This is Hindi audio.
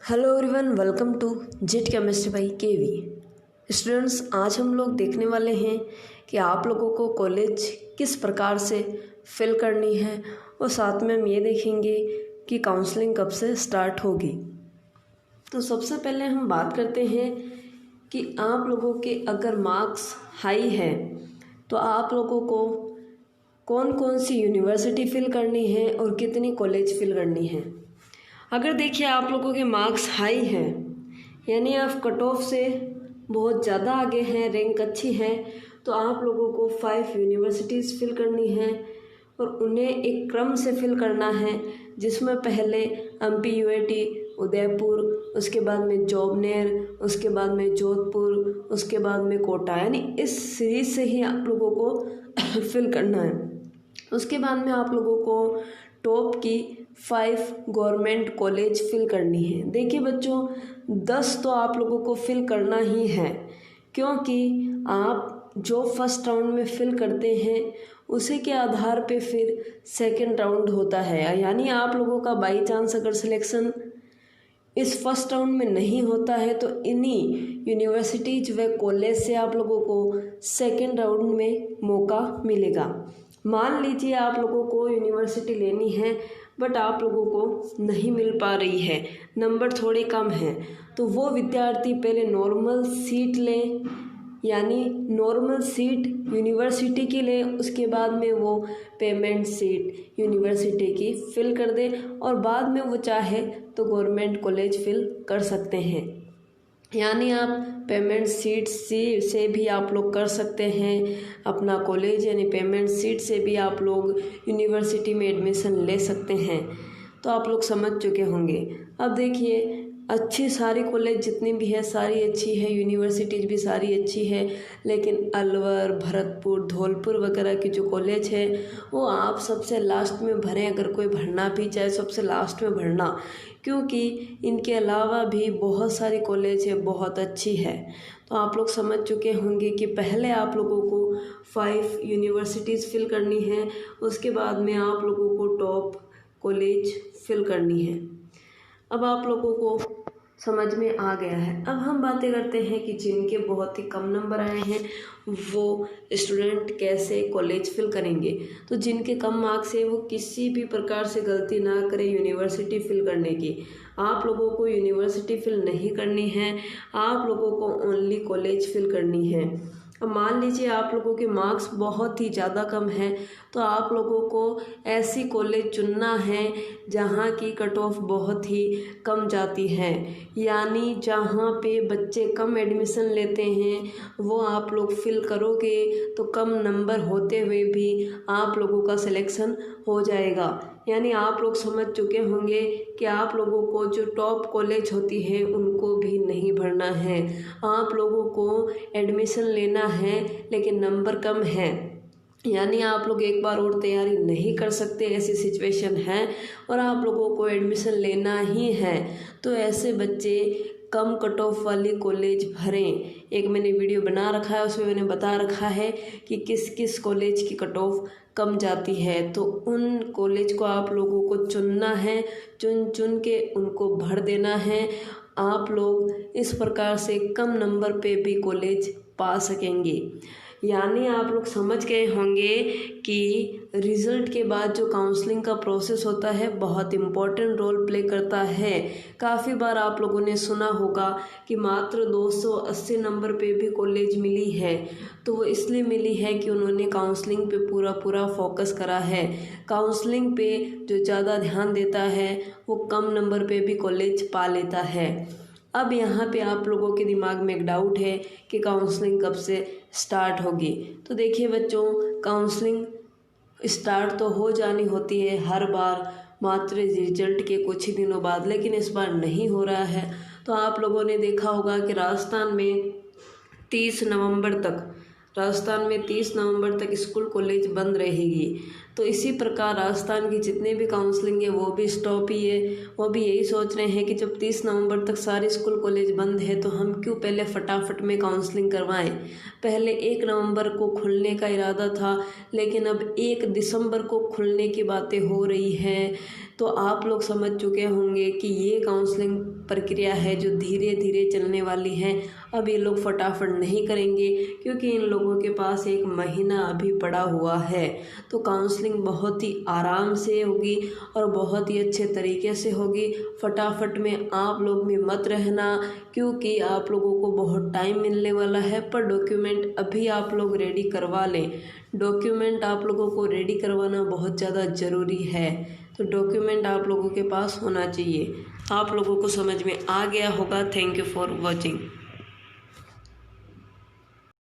Hello everyone, welcome to jet chemistry by KV. Students, आज हम लोग देखने वाले हैं कि आप लोगों को कॉलेज किस प्रकार से फिल करनी है और साथ में हम ये देखेंगे कि काउंसलिंग कब से स्टार्ट होगी। तो सबसे पहले हम बात करते हैं कि आप लोगों के अगर मार्क्स हाई है तो आप लोगों को कौन कौन सी यूनिवर्सिटी फिल करनी है और कितनी कॉलेज फिल करनी है। अगर देखिए आप लोगों के मार्क्स हाई हैं, यानी आप कट ऑफ से बहुत ज़्यादा आगे हैं, रैंक अच्छी है, तो आप लोगों को 5 यूनिवर्सिटीज़ फिल करनी है और उन्हें एक क्रम से फिल करना है, जिसमें पहले MPUIT उदयपुर, उसके बाद में जॉबनेर, उसके बाद में जोधपुर, उसके बाद में कोटा, यानी इस सीरीज से ही आप लोगों को फिल करना है। उसके बाद में आप लोगों को टॉप की 5 गवर्नमेंट कॉलेज फिल करनी है। देखिए बच्चों, 10 तो आप लोगों को फिल करना ही है, क्योंकि आप जो फर्स्ट राउंड में फिल करते हैं उसी के आधार पे फिर सेकंड राउंड होता है। यानी आप लोगों का बाई चांस अगर सिलेक्शन इस फर्स्ट राउंड में नहीं होता है तो इन्हीं यूनिवर्सिटीज व कॉलेज से आप लोगों को सेकंड राउंड में मौका मिलेगा। मान लीजिए आप लोगों को यूनिवर्सिटी लेनी है बट आप लोगों को नहीं मिल पा रही है, नंबर थोड़े कम हैं, तो वो विद्यार्थी पहले नॉर्मल सीट लें, यानी नॉर्मल सीट यूनिवर्सिटी की लें, उसके बाद में वो पेमेंट सीट यूनिवर्सिटी की फिल कर दें और बाद में वो चाहे तो गवर्नमेंट कॉलेज फिल कर सकते हैं। यानी आप पेमेंट सीट से भी आप लोग कर सकते हैं अपना कॉलेज, यानी पेमेंट सीट से भी आप लोग यूनिवर्सिटी में एडमिशन ले सकते हैं। तो आप लोग समझ चुके होंगे। अब देखिए, अच्छी सारी कॉलेज जितनी भी है सारी अच्छी है, यूनिवर्सिटीज़ भी सारी अच्छी है, लेकिन अलवर, भरतपुर, धौलपुर वगैरह की जो कॉलेज है वो आप सबसे लास्ट में भरें। अगर कोई भरना भी चाहे सबसे लास्ट में भरना, क्योंकि इनके अलावा भी बहुत सारी कॉलेज है बहुत अच्छी है। तो आप लोग समझ चुके होंगे कि पहले आप लोगों को 5 यूनिवर्सिटीज़ फिल करनी है, उसके बाद में आप लोगों को टॉप कॉलेज फिल करनी है। अब आप लोगों को समझ में आ गया है। अब हम बातें करते हैं कि जिनके बहुत ही कम नंबर आए हैं वो स्टूडेंट कैसे कॉलेज फिल करेंगे। तो जिनके कम मार्क्स है वो किसी भी प्रकार से गलती ना करें यूनिवर्सिटी फिल करने की। आप लोगों को यूनिवर्सिटी फिल नहीं करनी है, आप लोगों को ओनली कॉलेज फिल करनी है। अब मान लीजिए आप लोगों के मार्क्स बहुत ही ज़्यादा कम हैं, तो आप लोगों को ऐसी कॉलेज चुनना है जहाँ की कट ऑफ बहुत ही कम जाती है, यानी जहाँ पे बच्चे कम एडमिशन लेते हैं वो आप लोग फिल करोगे तो कम नंबर होते हुए भी आप लोगों का सिलेक्शन हो जाएगा। यानी आप लोग समझ चुके होंगे कि आप लोगों को जो टॉप कॉलेज होती है उनको भी नहीं भरना है। आप लोगों को एडमिशन लेना है लेकिन नंबर कम है, यानी आप लोग एक बार और तैयारी नहीं कर सकते, ऐसी सिचुएशन है और आप लोगों को एडमिशन लेना ही है। तो ऐसे बच्चे कम कट ऑफ वाली कॉलेज भरें। एक मैंने वीडियो बना रखा है, उसमें मैंने बता रखा है कि किस किस कॉलेज की कट ऑफ कम जाती है, तो उन कॉलेज को आप लोगों को चुनना है, चुन चुन के उनको भर देना है। आप लोग इस प्रकार से कम नंबर पे भी कॉलेज पा सकेंगे। यानी आप लोग समझ गए होंगे कि रिज़ल्ट के बाद जो काउंसलिंग का प्रोसेस होता है बहुत इम्पोर्टेंट रोल प्ले करता है। काफ़ी बार आप लोगों ने सुना होगा कि मात्र 280 नंबर पे भी कॉलेज मिली है, तो वो इसलिए मिली है कि उन्होंने काउंसलिंग पे पूरा फोकस करा है। काउंसलिंग पे जो ज़्यादा ध्यान देता है वो कम नंबर पे भी कॉलेज पा लेता है। अब यहाँ पे आप लोगों के दिमाग में एक डाउट है कि काउंसलिंग कब से स्टार्ट होगी। तो देखिए बच्चों, काउंसलिंग स्टार्ट तो हो जानी होती है हर बार मात्र रिजल्ट के कुछ ही दिनों बाद, लेकिन इस बार नहीं हो रहा है। तो आप लोगों ने देखा होगा कि राजस्थान में 30 नवंबर तक स्कूल कॉलेज बंद रहेगी। तो इसी प्रकार राजस्थान की जितने भी काउंसलिंग है वो भी स्टॉप ही है। वो भी यही सोच रहे हैं कि जब 30 नवंबर तक सारे स्कूल कॉलेज बंद है तो हम क्यों पहले फटाफट में काउंसलिंग करवाएं। पहले 1 नवंबर को खुलने का इरादा था, लेकिन अब 1 दिसंबर को खुलने की बातें हो रही है। तो आप लोग समझ चुके होंगे कि ये काउंसलिंग प्रक्रिया है जो धीरे धीरे चलने वाली है। अब ये लोग फटाफट नहीं करेंगे क्योंकि इन लोगों के पास 1 महीना अभी पड़ा हुआ है। तो काउंसलिंग बहुत ही आराम से होगी और बहुत ही अच्छे तरीके से होगी। फटाफट में आप लोग भी मत रहना क्योंकि आप लोगों को बहुत टाइम मिलने वाला है। पर डॉक्यूमेंट अभी आप लोग रेडी करवा लें। डॉक्यूमेंट आप लोगों को रेडी करवाना बहुत ज़्यादा ज़रूरी है। तो डॉक्यूमेंट आप लोगों के पास होना चाहिए। आप लोगों को समझ में आ गया होगा। Thank you for watching.